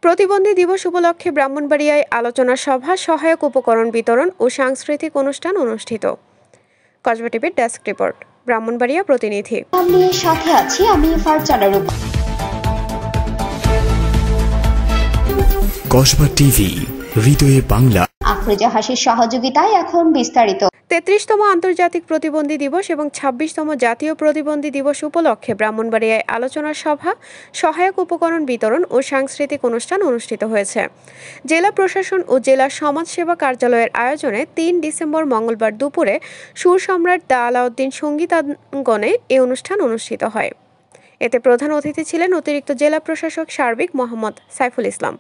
প্রতিবন্ধী দিবস উপলক্ষে ব্রাহ্মণবাড়িয়ায় আলোচনা সভা, সহায়ক উপকরণ বিতরণ ও সাংস্কৃতিক অনুষ্ঠান অনুষ্ঠিত। কসবা টিভির ডেস্ক রিপোর্ট, ব্রাহ্মণবাড়িয়া প্রতিনিধি। সাথে আছি আমি ফারজানা রূপা। কসবা টিভি, হৃদয়ে বাংলা। আফরোজা হাসির সহযোগিতায় এখন বিস্তারিত। ৩৩তম আন্তর্জাতিক প্রতিবন্ধী দিবস এবং ২৬তম জাতীয় প্রতিবন্ধী দিবস উপলক্ষে ব্রাহ্মণবাড়িয়ায় আলোচনা সভা, সহায়ক উপকরণ বিতরণ ও সাংস্কৃতিক অনুষ্ঠান অনুষ্ঠিত হয়েছে। জেলা প্রশাসন ও জেলা সমাজসেবা কার্যালয়ের আয়োজনে ৩ ডিসেম্বর মঙ্গলবার দুপুরে সুর সম্রাট দা আলাউদ্দিন সঙ্গীতাঙ্গনে এ অনুষ্ঠান অনুষ্ঠিত হয়। এতে প্রধান অতিথি ছিলেন অতিরিক্ত জেলা প্রশাসক সার্বিক মোহাম্মদ সাইফুল ইসলাম।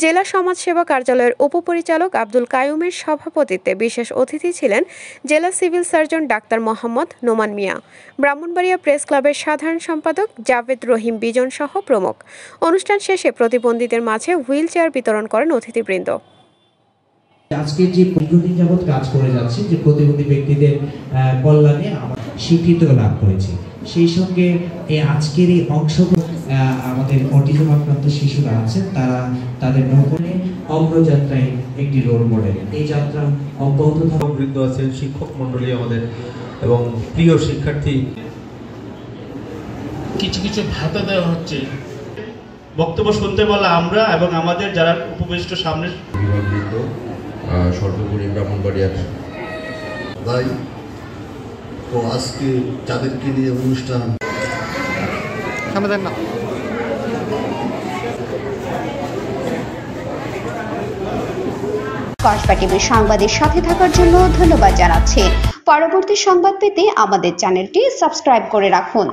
জেলা সমাজসেবা কার্যালয়ের উপপরিচালক আব্দুল কায়ুমের সভাপতিত্বে বিশেষ অতিথি ছিলেন জেলা সিভিল সার্জন ডাক্তার মোহাম্মদ নোমান মিয়া, ব্রাহ্মণবাড়িয়া প্রেস ক্লাবের সাধারণ সম্পাদক জাভেদ রহিম বিজন সহ প্রমুখ। অনুষ্ঠান শেষে প্রতিবন্ধীদের মাঝে হুইল চেয়ার বিতরণ করেন অতিথিবৃন্দ। আজকে যে দীর্ঘদিন যাবৎ কাজ করে যাচ্ছে, যে প্রতিবন্ধী ব্যক্তিদের কল্যাণে আমরা স্বীকৃতি লাভ করেছি, সেই সঙ্গে আজকের এই অংশগ্রহণ আমাদের অটিজম আক্রান্ত শিশুরা আছেন, তারা তাদের নৌকনে অগ্রযাত্রায় একটি রোল মডেল। এই যাত্রা অব্যাহত থাকা বৃদ্ধ আছেন, শিক্ষক মন্ডলী আমাদের এবং প্রিয় শিক্ষার্থী, কিছু কিছু ভাতা দেওয়া হচ্ছে। বক্তব্য শুনতে পারলে আমরা এবং আমাদের যারা উপবিষ্ট সামনে সর্বোপরি ব্রাহ্মণবাড়িয়ার ভাই ও আজকে যাদেরকে নিয়ে অনুষ্ঠান কসবা টিভির সংবাদের সাথে থাকার জন্য ধন্যবাদ জানাচ্ছি। পরবর্তী সংবাদ পেতে আমাদের চ্যানেলটি সাবস্ক্রাইব করে রাখুন।